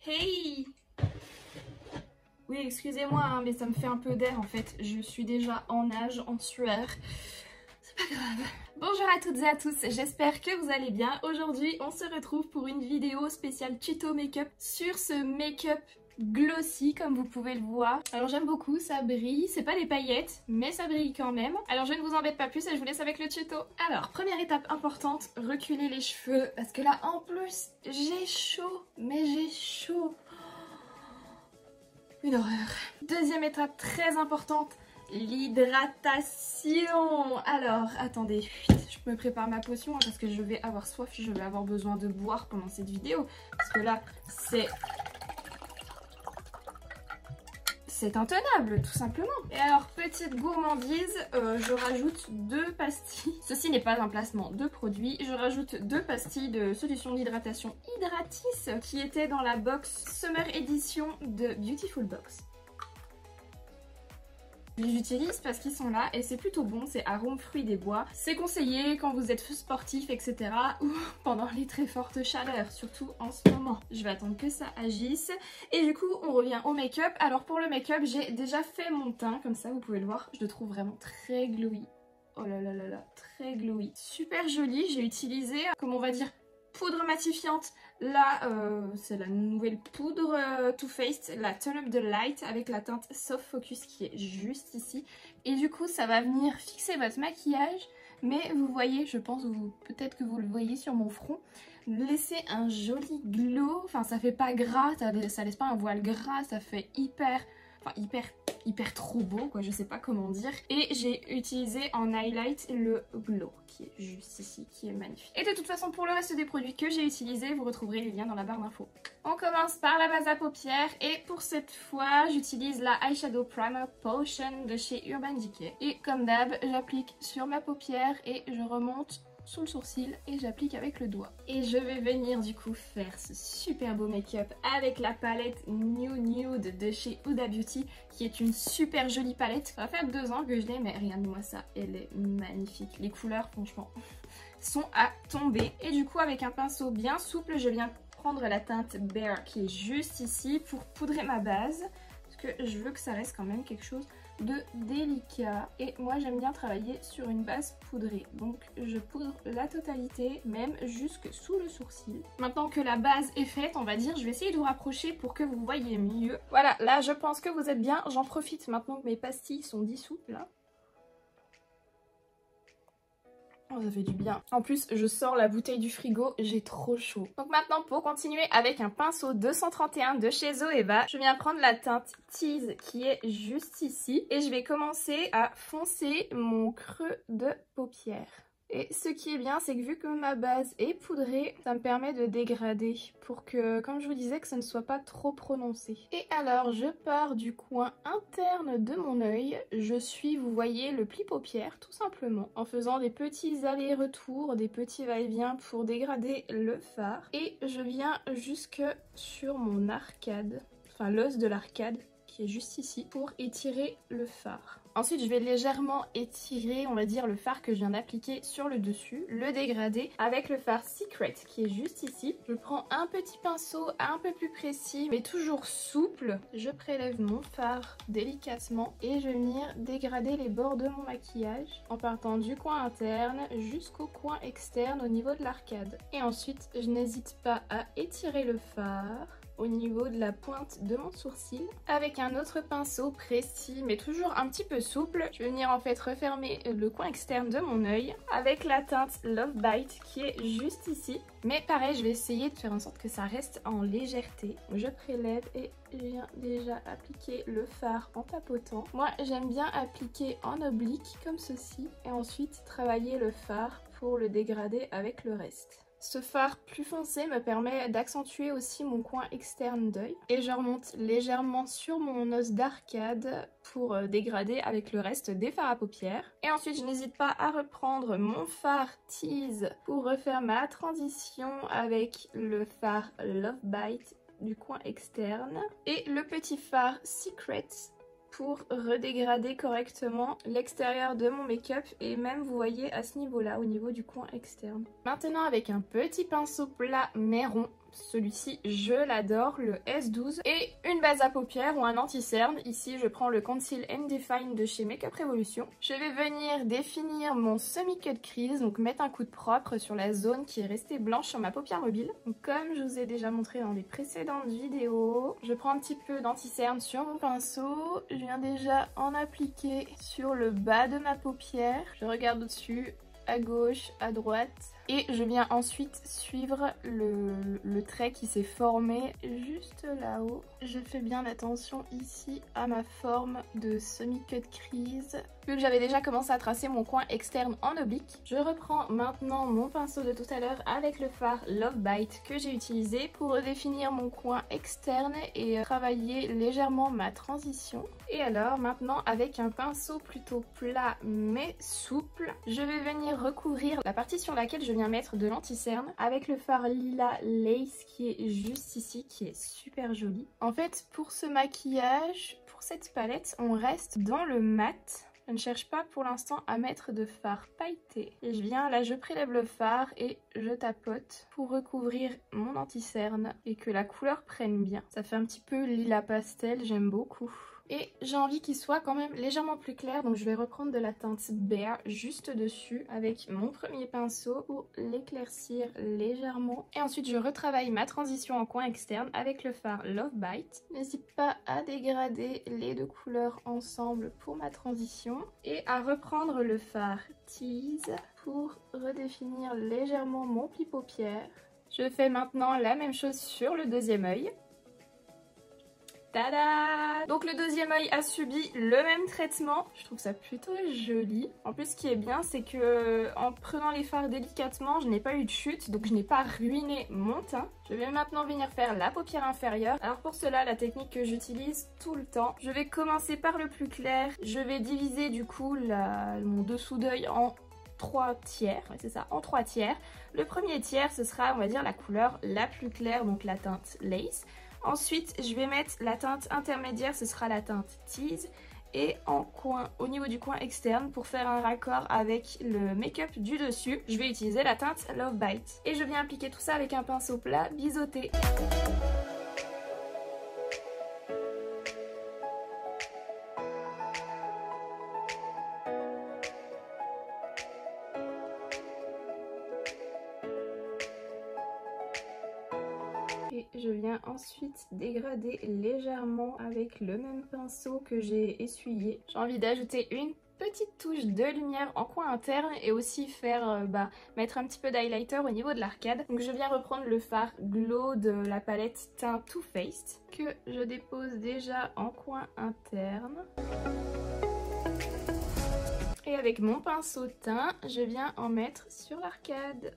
Hey! Oui, excusez-moi, hein, mais ça me fait un peu d'air en fait. Je suis déjà en nage, en sueur. C'est pas grave. Bonjour à toutes et à tous, j'espère que vous allez bien. Aujourd'hui, on se retrouve pour une vidéo spéciale tuto make-up sur ce make-up glossy comme vous pouvez le voir. Alors j'aime beaucoup, ça brille, c'est pas des paillettes mais ça brille quand même. Alors je ne vous embête pas plus et je vous laisse avec le tuto. Alors première étape importante, reculer les cheveux parce que là en plus j'ai chaud, mais j'ai chaud. Une horreur. Deuxième étape très importante, l'hydratation. Alors attendez, je me prépare ma potion parce que je vais avoir soif, je vais avoir besoin de boire pendant cette vidéo parce que là c'est intenable tout simplement. Et alors petite gourmandise, je rajoute 2 pastilles. Ceci n'est pas un placement de produit. Je rajoute 2 pastilles de solution d'hydratation Hydratis qui étaient dans la box Summer Edition de Beautiful Box. Je les utilise parce qu'ils sont là et c'est plutôt bon, c'est arôme fruits des bois. C'est conseillé quand vous êtes sportif, etc. ou pendant les très fortes chaleurs, surtout en ce moment. Je vais attendre que ça agisse. Et du coup, on revient au make-up. Alors pour le make-up, j'ai déjà fait mon teint, comme ça vous pouvez le voir. Je le trouve vraiment très glowy. Oh là là là là, très glowy. Super joli, j'ai utilisé, comme on va dire, poudre matifiante. Là, c'est la nouvelle poudre Too Faced, la Turn Up the Light avec la teinte Soft Focus qui est juste ici. Et du coup, ça va venir fixer votre maquillage. Mais vous voyez, je pense, peut-être que vous le voyez sur mon front, laisser un joli glow. Enfin, ça fait pas gras, ça laisse pas un voile gras, ça fait hyper trop beau quoi, je sais pas comment dire. Et j'ai utilisé en highlight le glow qui est juste ici, qui est magnifique. Et de toute façon pour le reste des produits que j'ai utilisés, vous retrouverez les liens dans la barre d'infos. On commence par la base à paupières et pour cette fois j'utilise la Eyeshadow Primer Potion de chez Urban Decay. Et comme d'hab, j'applique sur ma paupière et je remonte sous le sourcil et j'applique avec le doigt. Et je vais venir du coup faire ce super beau make-up avec la palette New Nude de chez Huda Beauty qui est une super jolie palette. Ça va faire 2 ans que je l'ai mais regarde-moi ça, elle est magnifique. Les couleurs franchement sont à tomber. Et du coup avec un pinceau bien souple, je viens prendre la teinte Bare qui est juste ici pour poudrer ma base parce que je veux que ça reste quand même quelque chose de délicat et moi j'aime bien travailler sur une base poudrée, donc je poudre la totalité, même jusque sous le sourcil. Maintenant que la base est faite, on va dire, je vais essayer de vous rapprocher pour que vous voyez mieux. Voilà, là je pense que vous êtes bien, j'en profite maintenant que mes pastilles sont dissoutes là. Oh, ça fait du bien. En plus, je sors la bouteille du frigo, j'ai trop chaud. Donc maintenant, pour continuer avec un pinceau 231 de chez Zoeva, je viens prendre la teinte Tease qui est juste ici. Et je vais commencer à foncer mon creux de paupière. Et ce qui est bien, c'est que vu que ma base est poudrée, ça me permet de dégrader pour que, comme je vous disais, que ça ne soit pas trop prononcé. Et alors, je pars du coin interne de mon œil. Je suis, vous voyez, le pli paupière, tout simplement, en faisant des petits allers-retours, des petits va-et-vient pour dégrader le fard. Et je viens jusque sur mon arcade, enfin l'os de l'arcade, qui est juste ici, pour étirer le fard. Ensuite, je vais légèrement étirer, on va dire, le fard que je viens d'appliquer sur le dessus, le dégrader avec le fard Secret qui est juste ici. Je prends un petit pinceau un peu plus précis, mais toujours souple. Je prélève mon fard délicatement et je vais venir dégrader les bords de mon maquillage en partant du coin interne jusqu'au coin externe au niveau de l'arcade. Et ensuite, je n'hésite pas à étirer le fard au niveau de la pointe de mon sourcil avec un autre pinceau précis mais toujours un petit peu souple. Je vais venir en fait refermer le coin externe de mon œil avec la teinte Love Bite qui est juste ici, mais pareil je vais essayer de faire en sorte que ça reste en légèreté. Je prélève et je viens déjà appliquer le fard en tapotant. Moi j'aime bien appliquer en oblique comme ceci et ensuite travailler le fard pour le dégrader avec le reste. Ce fard plus foncé me permet d'accentuer aussi mon coin externe d'œil. Et je remonte légèrement sur mon os d'arcade pour dégrader avec le reste des fards à paupières. Et ensuite, je n'hésite pas à reprendre mon fard Tease pour refaire ma transition avec le fard Love Bite du coin externe. Et le petit fard Secret pour redégrader correctement l'extérieur de mon make-up et même vous voyez à ce niveau là, au niveau du coin externe. Maintenant avec un petit pinceau plat mais rond, celui-ci je l'adore, le S12. Et une base à paupières ou un anti-cerne. Ici je prends le Conceal and Define de chez Makeup Revolution. Je vais venir définir mon semi-cut crease, donc mettre un coup de propre sur la zone qui est restée blanche sur ma paupière mobile. Donc comme je vous ai déjà montré dans les précédentes vidéos, je prends un petit peu d'anti-cerne sur mon pinceau. Je viens déjà en appliquer sur le bas de ma paupière. Je regarde au-dessus, à gauche, à droite. Et je viens ensuite suivre le trait qui s'est formé juste là-haut. Je fais bien attention ici à ma forme de semi-cut crease. Vu que j'avais déjà commencé à tracer mon coin externe en oblique, je reprends maintenant mon pinceau de tout à l'heure avec le fard Love Bite que j'ai utilisé pour redéfinir mon coin externe et travailler légèrement ma transition. Et alors maintenant avec un pinceau plutôt plat mais souple, je vais venir recouvrir la partie sur laquelle je viens mettre de l'anti-cerne avec le fard Lila Lace qui est juste ici, qui est super joli. En fait pour ce maquillage, pour cette palette, on reste dans le mat. Je ne cherche pas pour l'instant à mettre de fard pailleté. Et je viens là, je prélève le fard et je tapote pour recouvrir mon anti-cerne et que la couleur prenne bien. Ça fait un petit peu lilas pastel, j'aime beaucoup. Et j'ai envie qu'il soit quand même légèrement plus clair, donc je vais reprendre de la teinte Bare juste dessus avec mon premier pinceau pour l'éclaircir légèrement. Et ensuite je retravaille ma transition en coin externe avec le fard Love Bite. N'hésite pas à dégrader les deux couleurs ensemble pour ma transition et à reprendre le fard Tease pour redéfinir légèrement mon pli paupière. Je fais maintenant la même chose sur le deuxième œil. Tada! Donc le deuxième œil a subi le même traitement. Je trouve ça plutôt joli. En plus ce qui est bien c'est que en prenant les fards délicatement, je n'ai pas eu de chute, donc je n'ai pas ruiné mon teint. Je vais maintenant venir faire la paupière inférieure. Alors pour cela, la technique que j'utilise tout le temps, je vais commencer par le plus clair. Je vais diviser du coup mon dessous d'œil en 3 tiers, ouais, c'est ça, en 3 tiers. Le premier tiers ce sera on va dire la couleur la plus claire, donc la teinte Lace. Ensuite, je vais mettre la teinte intermédiaire, ce sera la teinte Tease. Et en coin, au niveau du coin externe, pour faire un raccord avec le make-up du dessus, je vais utiliser la teinte Love Bite. Et je viens appliquer tout ça avec un pinceau plat biseauté. Et je viens ensuite dégrader légèrement avec le même pinceau que j'ai essuyé. J'ai envie d'ajouter une petite touche de lumière en coin interne et aussi faire mettre un petit peu d'highlighter au niveau de l'arcade. Donc je viens reprendre le fard Glow de la palette teint Too Faced que je dépose déjà en coin interne. Et avec mon pinceau teint, je viens en mettre sur l'arcade.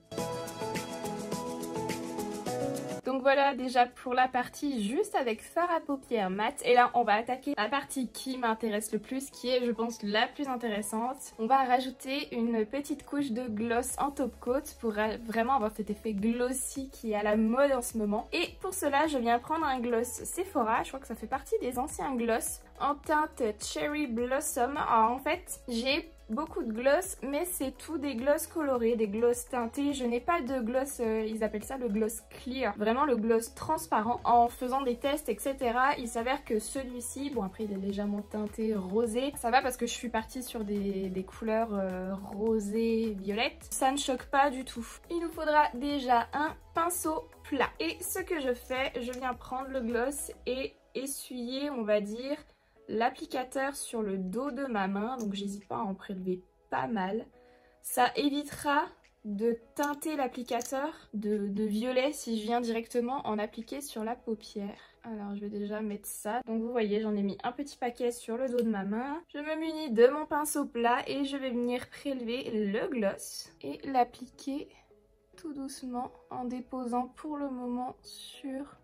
Donc voilà déjà pour la partie juste avec fard à paupières mat. Et là on va attaquer la partie qui m'intéresse le plus, qui est je pense la plus intéressante. On va rajouter une petite couche de gloss en top coat pour vraiment avoir cet effet glossy qui est à la mode en ce moment. Et pour cela je viens prendre un gloss Sephora, je crois que ça fait partie des anciens gloss, en teinte Cherry Blossom. Alors en fait j'ai beaucoup de gloss, mais c'est tout des gloss colorés, des gloss teintés. Je n'ai pas de gloss, ils appellent ça le gloss clear, vraiment le gloss transparent. En faisant des tests, etc., il s'avère que celui-ci, bon après il est légèrement teinté rosé, ça va parce que je suis partie sur des couleurs rosées, violettes. Ça ne choque pas du tout. Il nous faudra déjà un pinceau plat. Et ce que je fais, je viens prendre le gloss et essuyer, on va dire, l'applicateur sur le dos de ma main, donc j'hésite pas à en prélever pas mal. Ça évitera de teinter l'applicateur de violet si je viens directement en appliquer sur la paupière. Alors je vais déjà mettre ça. Donc vous voyez, j'en ai mis un petit paquet sur le dos de ma main. Je me munis de mon pinceau plat et je vais venir prélever le gloss et l'appliquer tout doucement en déposant pour le moment sur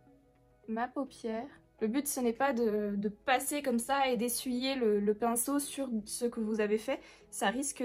ma paupière. Le but ce n'est pas de passer comme ça et d'essuyer le pinceau sur ce que vous avez fait. Ça risque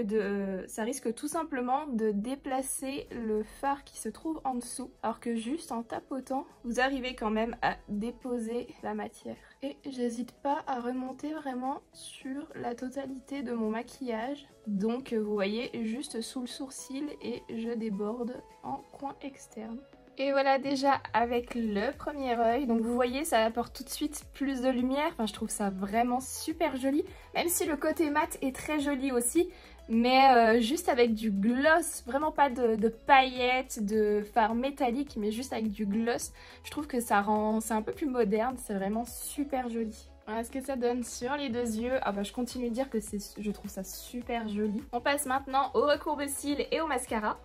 tout simplement de déplacer le fard qui se trouve en dessous. Alors que juste en tapotant, vous arrivez quand même à déposer la matière. Et j'hésite pas à remonter vraiment sur la totalité de mon maquillage. Donc vous voyez juste sous le sourcil et je déborde en coin externe. Et voilà déjà avec le premier œil. Donc vous voyez, ça apporte tout de suite plus de lumière. Enfin, je trouve ça vraiment super joli. Même si le côté mat est très joli aussi. Mais juste avec du gloss, vraiment pas de paillettes, de fard métallique, mais juste avec du gloss. Je trouve que ça rend, c'est un peu plus moderne, c'est vraiment super joli. Voilà ce que ça donne sur les deux yeux. Ah bah je continue de dire que je trouve ça super joli. On passe maintenant au recourbe-cils et au mascara.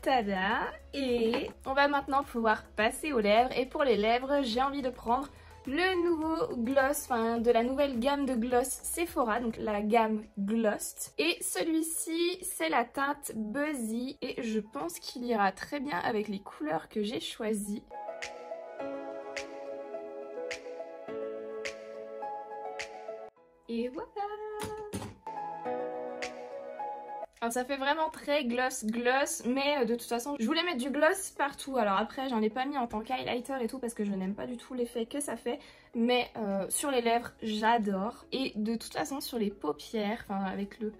Tada! Et on va maintenant pouvoir passer aux lèvres. Et pour les lèvres, j'ai envie de prendre le nouveau gloss, enfin de la nouvelle gamme de gloss Sephora, donc la gamme Glossed. Et celui-ci, c'est la teinte Buzzy. Et je pense qu'il ira très bien avec les couleurs que j'ai choisies. Et voilà! Alors ça fait vraiment très gloss, mais de toute façon je voulais mettre du gloss partout. Alors après j'en ai pas mis en tant qu'highlighter et tout parce que je n'aime pas du tout l'effet que ça fait. Mais sur les lèvres j'adore. Et de toute façon sur les paupières, enfin avec le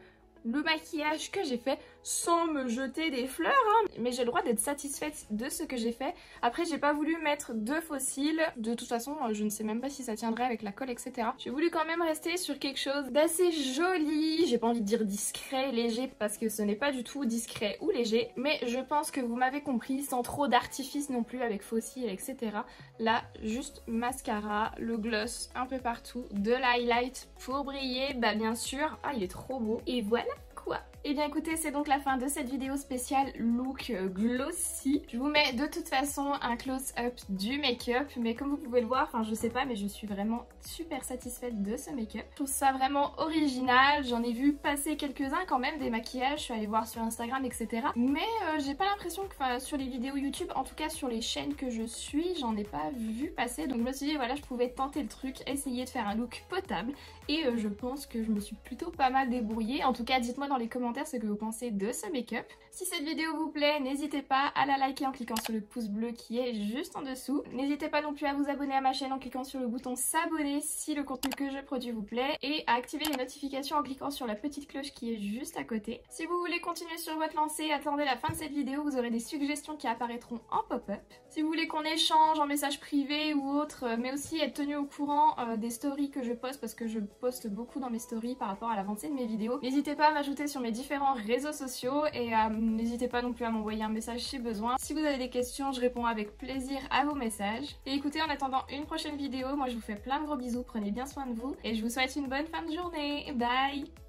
maquillage que j'ai fait sans me jeter des fleurs, hein. Mais j'ai le droit d'être satisfaite de ce que j'ai fait. Après j'ai pas voulu mettre de faux cils, de toute façon je ne sais même pas si ça tiendrait avec la colle, etc. J'ai voulu quand même rester sur quelque chose d'assez joli, j'ai pas envie de dire discret, léger, parce que ce n'est pas du tout discret ou léger, mais je pense que vous m'avez compris, sans trop d'artifice non plus avec faux cils, etc. Là juste mascara, le gloss un peu partout, de l'highlight pour briller, bah bien sûr, ah il est trop beau, et voilà quoi. Et bien écoutez, c'est donc la fin de cette vidéo spéciale look glossy. Je vous mets de toute façon un close-up du make-up, mais comme vous pouvez le voir, enfin je sais pas, mais je suis vraiment super satisfaite de ce make-up. Je trouve ça vraiment original, j'en ai vu passer quelques-uns quand même, des maquillages, je suis allée voir sur Instagram, etc. Mais j'ai pas l'impression que sur les vidéos YouTube, en tout cas sur les chaînes que je suis, j'en ai pas vu passer. Donc je me suis dit voilà, je pouvais tenter le truc, essayer de faire un look potable. Et je pense que je me suis plutôt pas mal débrouillée. En tout cas, dites-moi dans les commentaires ce que vous pensez de ce make-up. Si cette vidéo vous plaît, n'hésitez pas à la liker en cliquant sur le pouce bleu qui est juste en dessous. N'hésitez pas non plus à vous abonner à ma chaîne en cliquant sur le bouton s'abonner si le contenu que je produis vous plaît. Et à activer les notifications en cliquant sur la petite cloche qui est juste à côté. Si vous voulez continuer sur votre lancée, attendez la fin de cette vidéo, vous aurez des suggestions qui apparaîtront en pop-up. Si vous voulez qu'on échange en message privé ou autre, mais aussi être tenu au courant des stories que je poste, parce que je poste beaucoup dans mes stories par rapport à l'avancée de mes vidéos, n'hésitez pas à m'ajouter sur mes différents réseaux sociaux et n'hésitez pas non plus à m'envoyer un message si besoin. Si vous avez des questions, je réponds avec plaisir à vos messages. Et écoutez, en attendant une prochaine vidéo, moi je vous fais plein de gros bisous, prenez bien soin de vous et je vous souhaite une bonne fin de journée. Bye!